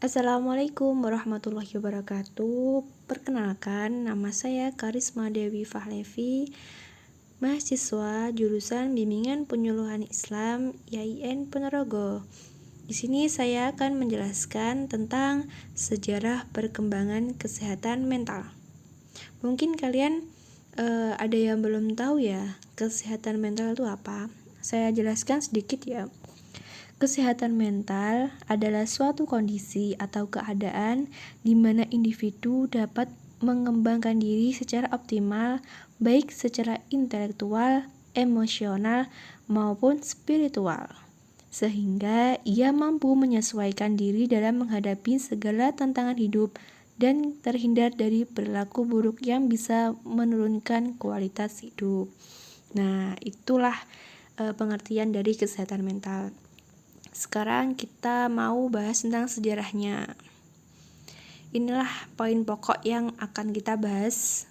Assalamualaikum warahmatullahi wabarakatuh. Perkenalkan, nama saya Karisma Dewi Fahlevi, mahasiswa jurusan Bimbingan Penyuluhan Islam IAIN Ponorogo. Di sini saya akan menjelaskan tentang sejarah perkembangan kesehatan mental. Mungkin kalian ada yang belum tahu ya, kesehatan mental itu apa? Saya jelaskan sedikit ya. Kesehatan mental adalah suatu kondisi atau keadaan di mana individu dapat mengembangkan diri secara optimal, baik secara intelektual, emosional, maupun spiritual, sehingga ia mampu menyesuaikan diri dalam menghadapi segala tantangan hidup dan terhindar dari perilaku buruk yang bisa menurunkan kualitas hidup. Nah, itulah pengertian dari kesehatan mental. Sekarang kita mau bahas tentang sejarahnya. Inilah poin pokok yang akan kita bahas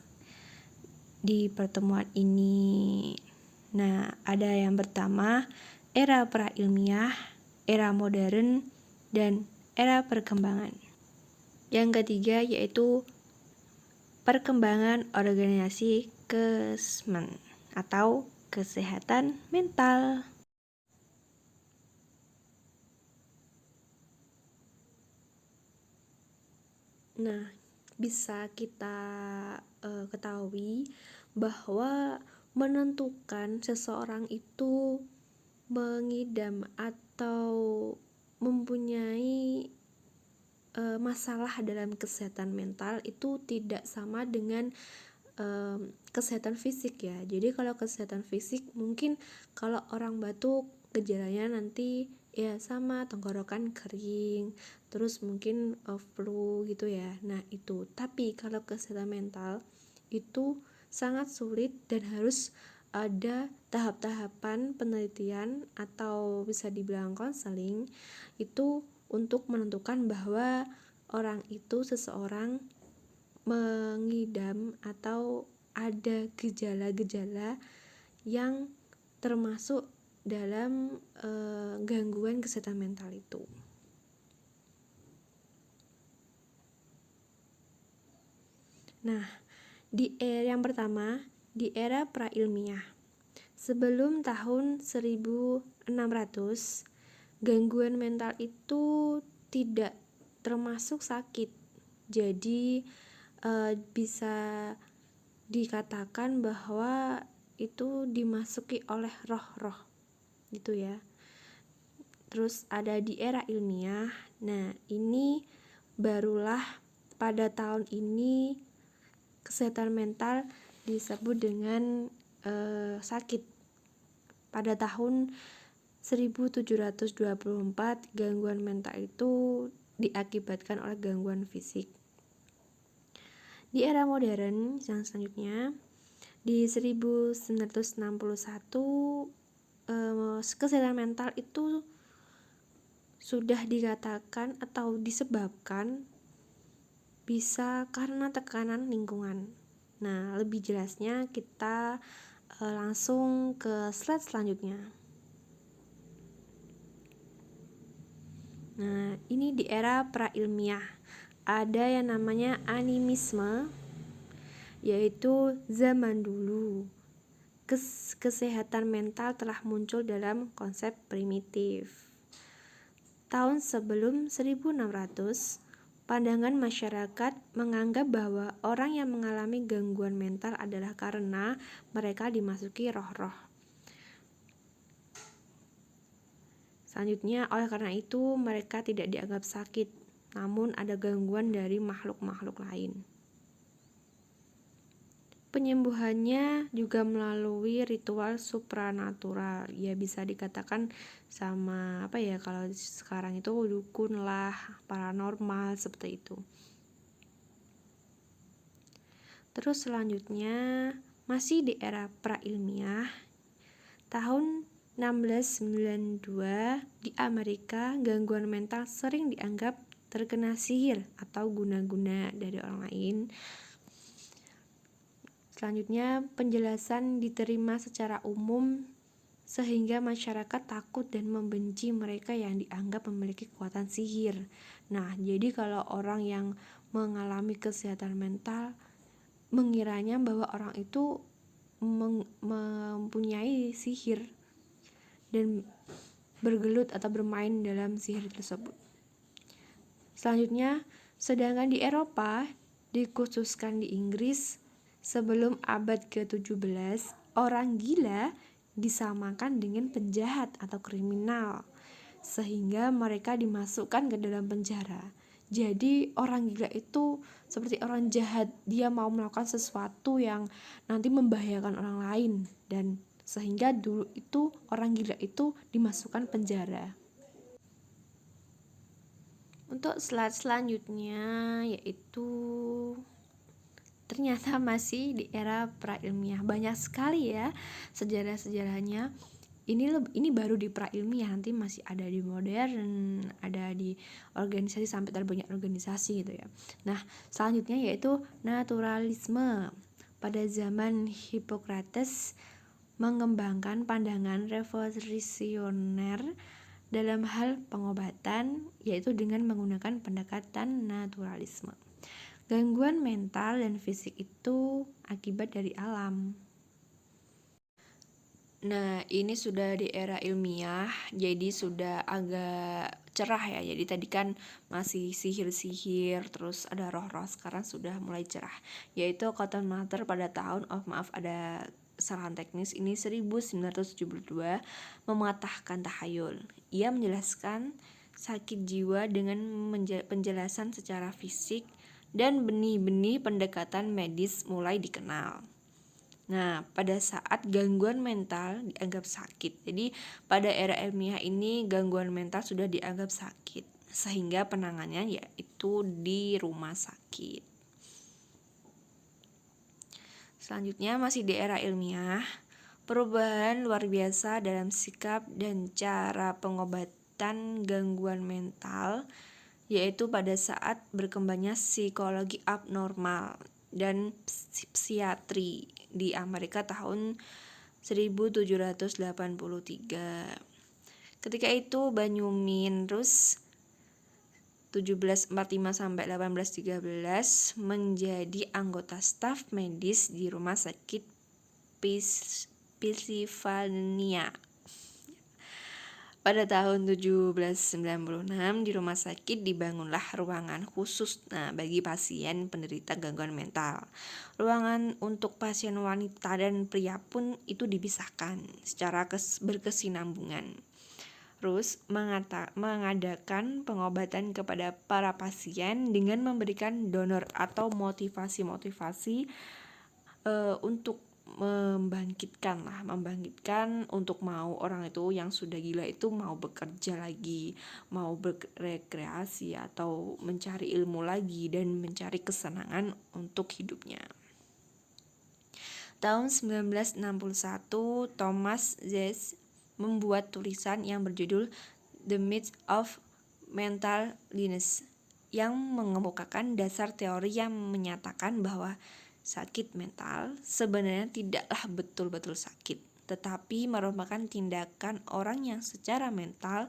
di pertemuan ini. Nah, ada yang pertama, era pra-ilmiah, era modern, dan era perkembangan. Yang ketiga yaitu perkembangan organisasi kesmen atau kesehatan mental. Nah, bisa kita ketahui bahwa menentukan seseorang itu mengidam atau mempunyai masalah dalam kesehatan mental itu tidak sama dengan kesehatan fisik ya. Jadi kalau kesehatan fisik mungkin kalau orang batuk gejalanya nanti ya sama tenggorokan kering, terus mungkin flu gitu ya. Nah itu, tapi kalau kesehatan mental itu sangat sulit dan harus ada tahap-tahapan penelitian atau bisa dibilang konseling itu untuk menentukan bahwa orang itu seseorang mengidam atau ada gejala-gejala yang termasuk dalam gangguan kesehatan mental itu. Nah, yang pertama, di era pra-ilmiah. Sebelum tahun 1600, gangguan mental itu tidak termasuk sakit. Jadi bisa dikatakan bahwa itu dimasuki oleh roh-roh gitu ya. Terus ada di era ilmiah. Nah, ini barulah pada tahun ini kesehatan mental disebut dengan sakit. Pada tahun 1724 gangguan mental itu diakibatkan oleh gangguan fisik. Di era modern yang selanjutnya di 1961 kesehatan mental itu sudah dikatakan atau disebabkan bisa karena tekanan lingkungan. Nah, lebih jelasnya kita langsung ke slide selanjutnya. Nah, ini di era pra-ilmiah ada yang namanya animisme, yaitu zaman dulu kesehatan mental telah muncul dalam konsep primitif. Tahun sebelum 1600, pandangan masyarakat menganggap bahwa orang yang mengalami gangguan mental adalah karena mereka dimasuki roh-roh. Selanjutnya, oleh karena itu mereka tidak dianggap sakit, namun ada gangguan dari makhluk-makhluk lain. Penyembuhannya juga melalui ritual supranatural. Ya bisa dikatakan sama kalau sekarang itu dukun lah, paranormal seperti itu. Terus selanjutnya masih di era pra-ilmiah, tahun 1692 di Amerika gangguan mental sering dianggap terkena sihir atau guna-guna dari orang lain. Selanjutnya, penjelasan diterima secara umum sehingga masyarakat takut dan membenci mereka yang dianggap memiliki kekuatan sihir. Nah, jadi kalau orang yang mengalami kesehatan mental mengiranya bahwa orang itu mempunyai sihir dan bergelut atau bermain dalam sihir tersebut. Selanjutnya, sedangkan di Eropa, dikhususkan di Inggris, sebelum abad ke-17, orang gila disamakan dengan penjahat atau kriminal, sehingga mereka dimasukkan ke dalam penjara. Jadi orang gila itu seperti orang jahat, dia mau melakukan sesuatu yang nanti membahayakan orang lain, dan sehingga dulu itu orang gila itu dimasukkan penjara. Untuk slide selanjutnya yaitu ternyata masih di era prailmiah. Banyak sekali ya sejarah-sejarahnya. Ini baru di prailmiah, nanti masih ada di modern, ada di organisasi, sampai terbanyak organisasi gitu ya. Nah, selanjutnya yaitu naturalisme. Pada zaman Hippocrates mengembangkan pandangan revolusioner dalam hal pengobatan, yaitu dengan menggunakan pendekatan naturalisme. Gangguan mental dan fisik itu akibat dari alam. Nah, ini sudah di era ilmiah, jadi sudah agak cerah ya. Jadi tadi kan masih sihir-sihir, terus ada roh-roh, sekarang sudah mulai cerah. Yaitu Cotton Mather pada tahun, ada kesalahan teknis, ini 1972, mematahkan tahayul. Ia menjelaskan sakit jiwa dengan penjelasan secara fisik, dan benih-benih pendekatan medis mulai dikenal. Nah, pada saat gangguan mental dianggap sakit, jadi pada era ilmiah ini gangguan mental sudah dianggap sakit, sehingga penanganannya yaitu di rumah sakit. Selanjutnya masih di era ilmiah, perubahan luar biasa dalam sikap dan cara pengobatan gangguan mental, yaitu pada saat berkembangnya psikologi abnormal dan psikiatri di Amerika tahun 1783. Ketika itu Benjamin Rush 1745 sampai 1813 menjadi anggota staf medis di rumah sakit Pennsylvania. Pada tahun 1796 di rumah sakit dibangunlah ruangan khusus bagi pasien penderita gangguan mental. Ruangan untuk pasien wanita dan pria pun itu dipisahkan secara berkesinambungan. Rush mengadakan pengobatan kepada para pasien dengan memberikan donor atau motivasi untuk membangkitkan untuk mau orang itu yang sudah gila itu mau bekerja lagi, mau berrekreasi atau mencari ilmu lagi dan mencari kesenangan untuk hidupnya. Tahun 1961 Thomas Zess membuat tulisan yang berjudul The Myth of Mental Illness yang mengemukakan dasar teori yang menyatakan bahwa sakit mental sebenarnya tidaklah betul-betul sakit, tetapi merupakan tindakan orang yang secara mental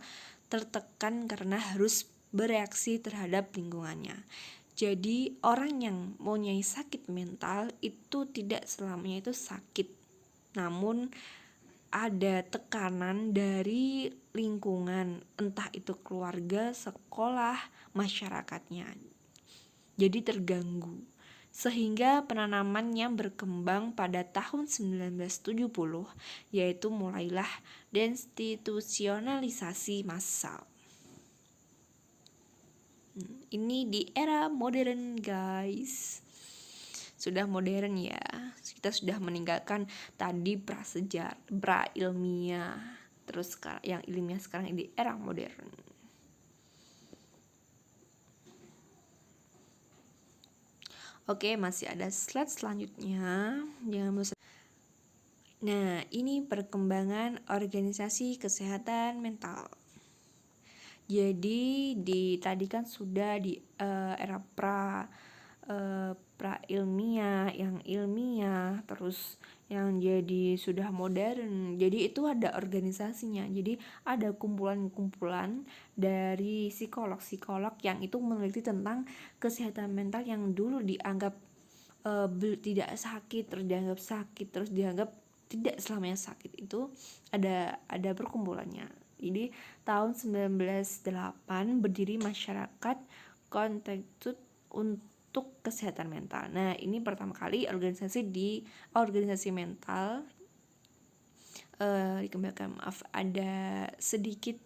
tertekan karena harus bereaksi terhadap lingkungannya. Jadi orang yang mempunyai sakit mental itu tidak selamanya itu sakit, namun ada tekanan dari lingkungan, entah itu keluarga, sekolah, masyarakatnya. Jadi terganggu. Sehingga penanamannya berkembang pada tahun 1970, yaitu mulailah deinstitusionalisasi massal. Ini di era modern guys, sudah modern ya, kita sudah meninggalkan tadi pra ilmiah, terus yang ilmiah sekarang di era modern. Oke, masih ada slide selanjutnya. Jangan lupa. Nah, ini perkembangan organisasi kesehatan mental. Jadi tadi kan sudah di era pra ilmiah, yang ilmiah, terus yang jadi sudah modern. Jadi itu ada organisasinya. Jadi ada kumpulan-kumpulan dari psikolog-psikolog yang itu meneliti tentang kesehatan mental yang dulu dianggap tidak sakit, terus dianggap sakit, terus dianggap tidak selamanya sakit. Itu ada perkumpulannya. Jadi tahun 1908 berdiri Masyarakat Konteksut untuk Kesehatan Mental. Nah, ini pertama kali organisasi mental dikembangkan. Maaf, ada sedikit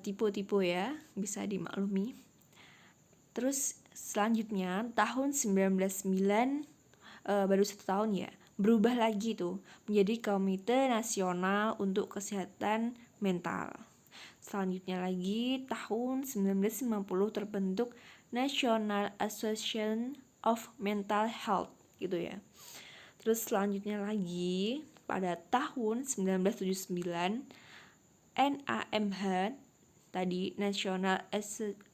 tipu-tipu ya, bisa dimaklumi. Terus selanjutnya tahun 1909 baru 1 tahun ya, berubah lagi tuh menjadi Komite Nasional untuk Kesehatan Mental. Selanjutnya lagi tahun 1950 terbentuk National Association of Mental Health gitu ya. Terus selanjutnya lagi pada tahun 1979 NAMH tadi National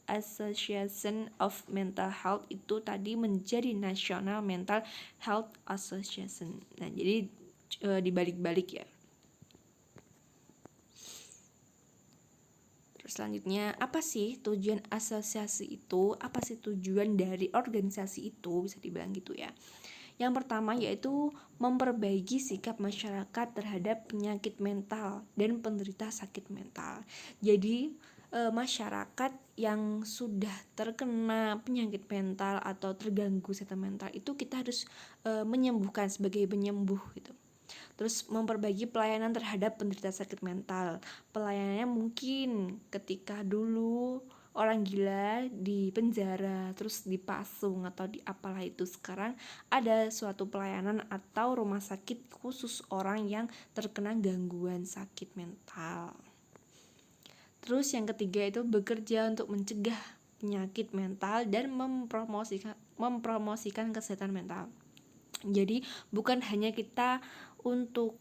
Association of Mental Health itu tadi menjadi National Mental Health Association. Nah, jadi dibalik-balik ya. Terus selanjutnya, apa sih tujuan asosiasi itu? Apa sih tujuan dari organisasi itu? Bisa dibilang gitu ya. Yang pertama yaitu memperbaiki sikap masyarakat terhadap penyakit mental dan penderita sakit mental. Jadi masyarakat yang sudah terkena penyakit mental atau terganggu kesehatan mental itu kita harus menyembuhkan sebagai penyembuh gitu. Terus memperbaiki pelayanan terhadap penderita sakit mental. Pelayanannya mungkin ketika dulu orang gila di penjara, terus dipasung atau di apalah itu, sekarang ada suatu pelayanan atau rumah sakit khusus orang yang terkena gangguan sakit mental. Terus yang ketiga itu bekerja untuk mencegah penyakit mental dan mempromosikan kesehatan mental. Jadi bukan hanya kita untuk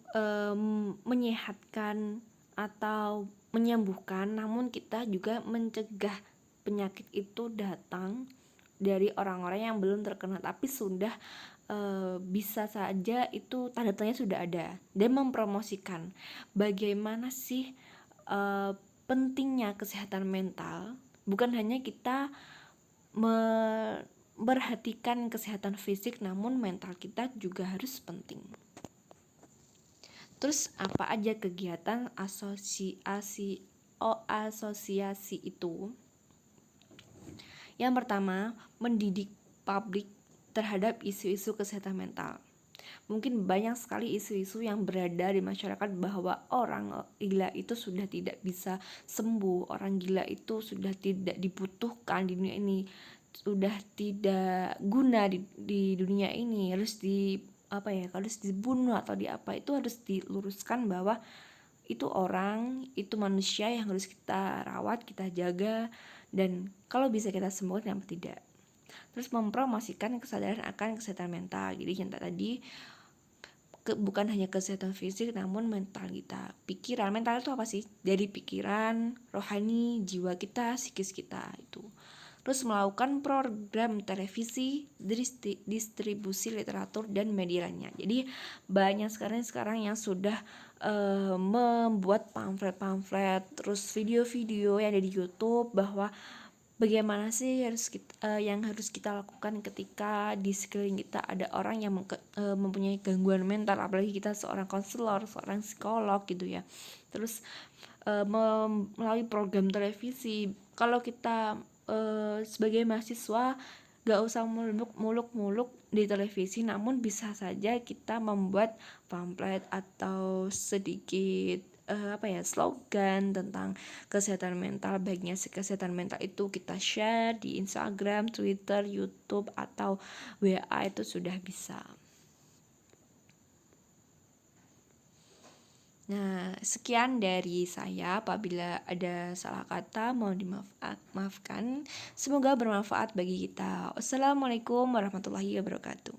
menyehatkan atau menyembuhkan, namun kita juga mencegah penyakit itu datang dari orang-orang yang belum terkena tapi sudah bisa saja itu tanda-tandanya sudah ada, dan mempromosikan bagaimana sih pentingnya kesehatan mental. Bukan hanya kita memperhatikan kesehatan fisik, namun mental kita juga harus penting. Terus apa aja kegiatan asosiasi itu? Yang pertama, mendidik publik terhadap isu-isu kesehatan mental. Mungkin banyak sekali isu-isu yang berada di masyarakat bahwa orang gila itu sudah tidak bisa sembuh, orang gila itu sudah tidak dibutuhkan di dunia ini, sudah tidak guna di dunia ini, harus harus dibunuh atau itu harus diluruskan bahwa itu orang, itu manusia yang harus kita rawat, kita jaga, dan kalau bisa kita sembuhkan, kenapa tidak. Terus mempromosikan kesadaran akan kesehatan mental. Jadi yang tadi bukan hanya kesehatan fisik namun mental kita. Pikiran, mental itu apa sih? Dari pikiran, rohani, jiwa kita, psikis kita itu. Terus melakukan program televisi, distribusi literatur dan media lainnya. Jadi banyak sekarang yang sudah membuat pamflet-pamflet, terus video-video yang ada di YouTube bahwa bagaimana sih yang harus kita lakukan ketika di sekeliling kita ada orang yang mempunyai gangguan mental, apalagi kita seorang konselor, seorang psikolog gitu ya. Terus melalui program televisi, kalau kita sebagai mahasiswa gak usah muluk-muluk di televisi, namun bisa saja kita membuat pamflet atau sedikit slogan tentang kesehatan mental. Baiknya kesehatan mental itu kita share di Instagram, Twitter, YouTube, atau WA, itu sudah bisa. Nah, sekian dari saya. Apabila ada salah kata mohon dimaafkan. Semoga bermanfaat bagi kita. Wassalamualaikum warahmatullahi wabarakatuh.